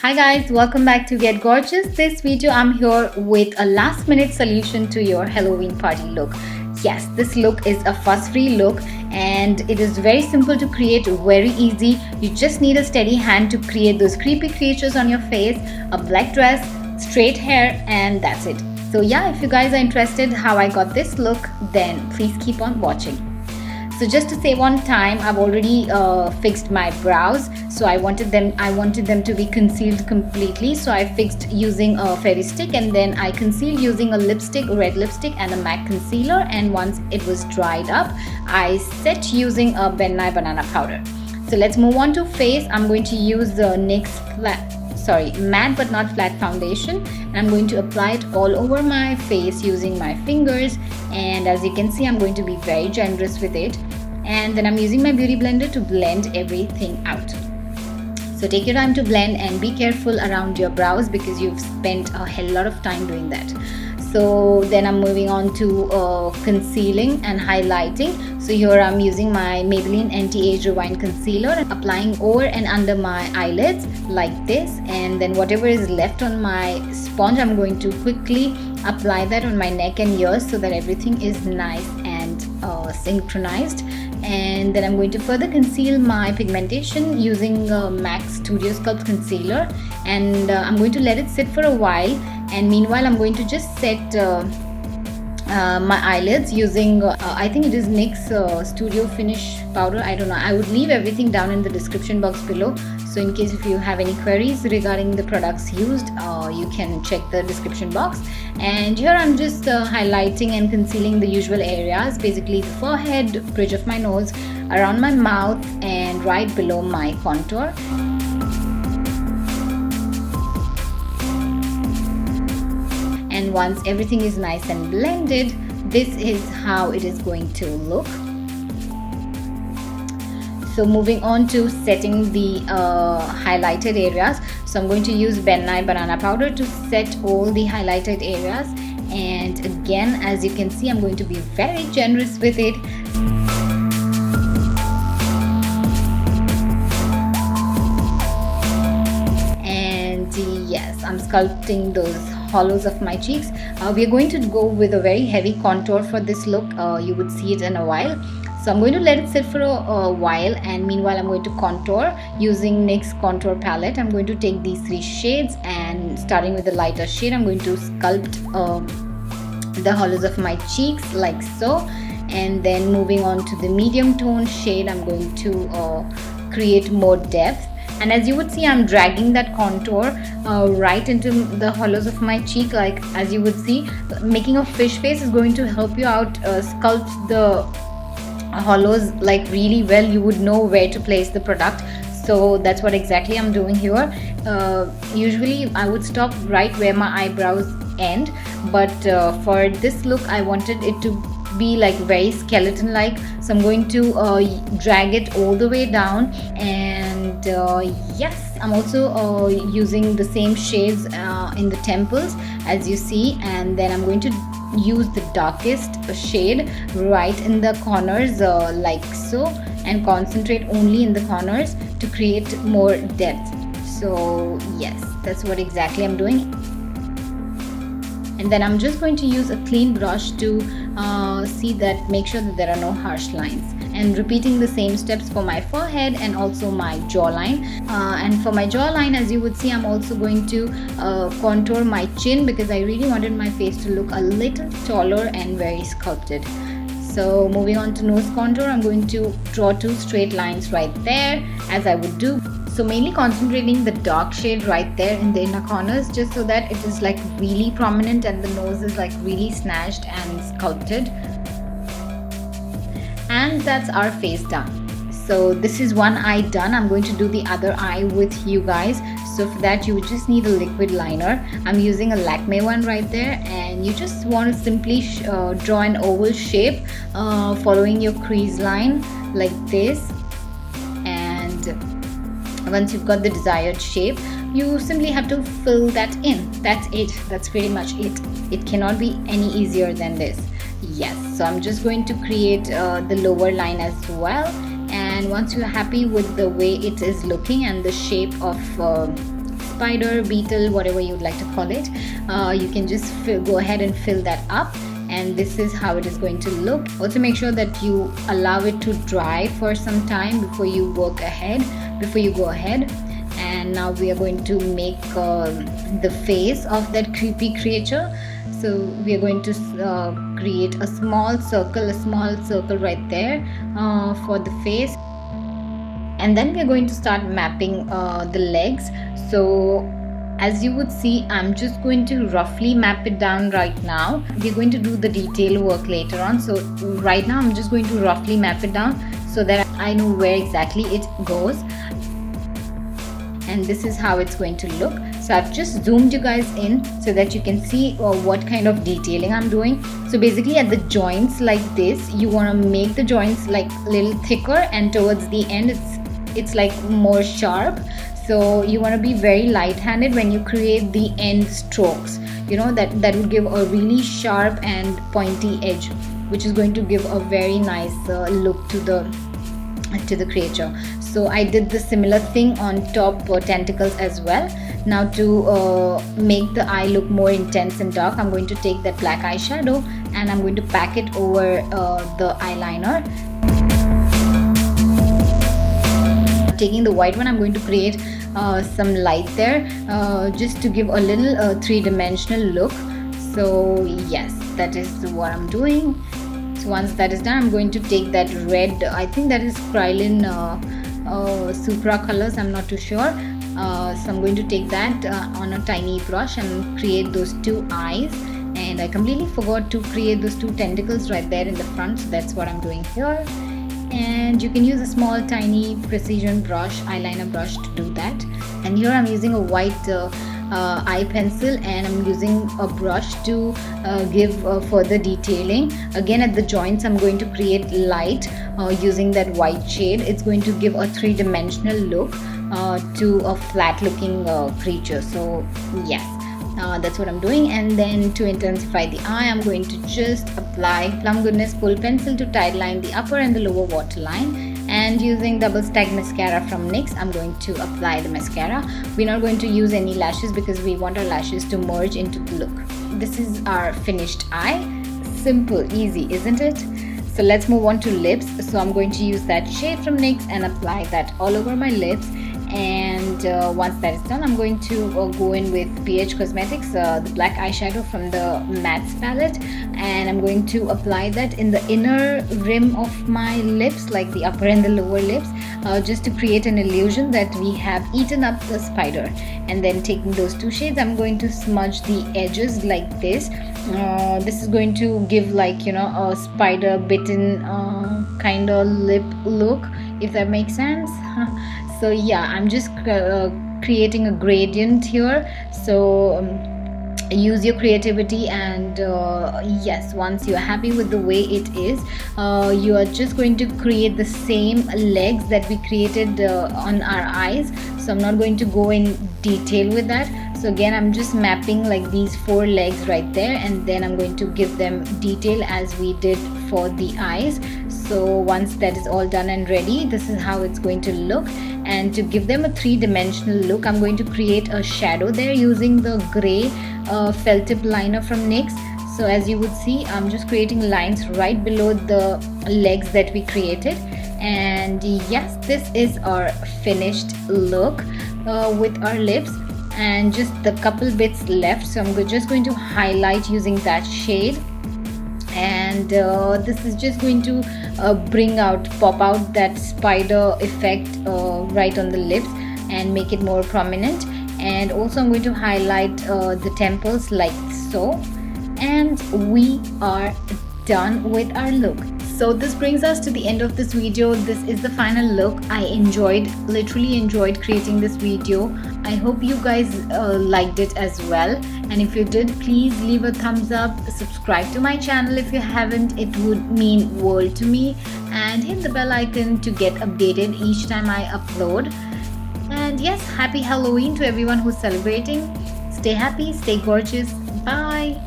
Hi guys, welcome back to Get Gorgeous. This video I'm here with a last minute solution to your Halloween party look. Yes, this look is a fuss-free look and it is very simple to create, very easy. You just need a steady hand to create those creepy creatures on your face, a black dress, straight hair, and that's it. So yeah, if you guys are interested how I got this look, then please keep on watching. So just to save on time, I've already fixed my brows. So I wanted them to be concealed completely. So I fixed using a fairy stick, and then I concealed using a lipstick, red lipstick, and a MAC concealer. And once it was dried up, I set using a benai banana powder. So let's move on to face. I'm going to use the NYX matte but not flat foundation, and I'm going to apply it all over my face using my fingers. And as you can see, I'm going to be very generous with it, and then I'm using my beauty blender to blend everything out. So take your time to blend and be careful around your brows because you've spent a hell lot of time doing that. So then I'm moving on to concealing and highlighting. So here I'm using my Maybelline Anti-Age Rewind Concealer and applying over and under my eyelids like this. And then whatever is left on my sponge, I'm going to quickly apply that on my neck and ears so that everything is nice and synchronized. And then I'm going to further conceal my pigmentation using MAC Studio Sculpt Concealer, and I'm going to let it sit for a while. And meanwhile, I'm going to just set my eyelids using I think it is NYX Studio Finish powder. I don't know. I would leave everything down in the description box below. So in case if you have any queries regarding the products used, you can check the description box. And here I'm just highlighting and concealing the usual areas, basically the forehead, bridge of my nose, around my mouth, and right below my contour. And once everything is nice and blended, this is how it is going to look. So moving on to setting the highlighted areas. So I'm going to use benai banana powder to set all the highlighted areas. And again, as you can see, I'm going to be very generous with it. And yes, I'm sculpting those hollows of my cheeks. We are going to go with a very heavy contour for this look. You would see it in a while. So I'm going to let it sit for a while, and meanwhile I'm going to contour using NYX contour palette. I'm going to take these three shades, and starting with the lighter shade, I'm going to sculpt the hollows of my cheeks like so. And then moving on to the medium tone shade, I'm going to create more depth. And as you would see, I'm dragging that contour right into the hollows of my cheek. Like as you would see, making a fish face is going to help you out sculpt the hollows like really well. You would know where to place the product. So that's what exactly I'm doing here. Usually I would stop right where my eyebrows end, but for this look I wanted it to be like very skeleton like. So I'm going to drag it all the way down. And yes, I'm also using the same shades in the temples as you see. And then I'm going to use the darkest shade right in the corners like so, and concentrate only in the corners to create more depth. So yes, that's what exactly I'm doing. And then I'm just going to use a clean brush to make sure that there are no harsh lines, and repeating the same steps for my forehead and also my jawline. And for my jawline, as you would see, I'm also going to contour my chin because I really wanted my face to look a little taller and very sculpted. So moving on to nose contour, I'm going to draw two straight lines right there as I would do. So mainly concentrating the dark shade right there in the inner corners, just so that it is like really prominent and the nose is like really snatched and sculpted. And that's our face done. So this is one eye done. I'm going to do the other eye with you guys. So for that you would just need a liquid liner. I'm using a LAKME one right there, and you just want to simply draw an oval shape following your crease line like this. And once you've got the desired shape, you simply have to fill that in. That's it. That's pretty much it. It cannot be any easier than this. Yes, so I'm just going to create the lower line as well. And once you're happy with the way it is looking and the shape of spider, beetle, whatever you'd like to call it. You can just go ahead and fill that up, and this is how it is going to look. Also make sure that you allow it to dry for some time before you go ahead. And now we are going to make the face of that creepy creature. So we are going to create a small circle right there for the face, and then we are going to start mapping the legs. So as you would see, I'm just going to roughly map it down right now. We're going to do the detail work later on, so right now I'm just going to roughly map it down so that I know where exactly it goes. And this is how it's going to look. So I've just zoomed you guys in so that you can see what kind of detailing I'm doing. So basically at the joints like this, you want to make the joints like a little thicker, and towards the end it's like more sharp. So you want to be very light-handed when you create the end strokes. You know, that will give a really sharp and pointy edge, which is going to give a very nice look to the creature. So I did the similar thing on top tentacles as well. Now to make the eye look more intense and dark, I'm going to take that black eyeshadow and I'm going to pack it over the eyeliner. Taking the white one, I'm going to create some light there just to give a little three-dimensional look. So yes, that is what I'm doing. So once that is done, I'm going to take that red, I think that is Krylin Supra colors, I'm not too sure. So I'm going to take that on a tiny brush and create those two eyes. And I completely forgot to create those two tentacles right there in the front, so that's what I'm doing here. And you can use a small tiny precision brush, eyeliner brush, to do that. And here I'm using a white eye pencil, and I'm using a brush to give further detailing. Again, at the joints I'm going to create light using that white shade. It's going to give a three-dimensional look to a flat looking creature. So yes, that's what I'm doing. And then to intensify the eye, I'm going to just apply Plum Goodness Full Pencil to tight line the upper and the lower waterline. And using double stack mascara from NYX, I'm going to apply the mascara. We're not going to use any lashes because we want our lashes to merge into the look. This is our finished eye. Simple, easy, isn't it? So let's move on to lips. So I'm going to use that shade from NYX and apply that all over my lips. And once that is done, I'm going to go in with PH Cosmetics, the black eyeshadow from the mattes palette, and I'm going to apply that in the inner rim of my lips, like the upper and the lower lips, just to create an illusion that we have eaten up the spider. And then taking those two shades, I'm going to smudge the edges like this. This is going to give, like, you know, a spider bitten kind of lip look, if that makes sense. So yeah, I'm just creating a gradient here. So use your creativity, and yes, once you're happy with the way it is, you are just going to create the same legs that we created on our eyes. So I'm not going to go in detail with that. So again, I'm just mapping like these 4 legs right there, and then I'm going to give them detail as we did for the eyes. So once that is all done and ready, this is how it's going to look. And to give them a 3-dimensional look, I'm going to create a shadow there using the gray felt tip liner from NYX. So as you would see, I'm just creating lines right below the legs that we created. And yes, this is our finished look with our lips, and just the couple bits left. So I'm just going to highlight using that shade, and this is just going to pop out that spider effect right on the lips and make it more prominent. And also I'm going to highlight the temples like so, and we are done with our look. So this brings us to the end of this video. This is the final look. I literally enjoyed creating this video. I hope you guys liked it as well, and if you did, please leave a thumbs up, subscribe to my channel if you haven't, it would mean world to me, and hit the bell icon to get updated each time I upload. And yes, happy Halloween to everyone who's celebrating. Stay happy, stay gorgeous. Bye.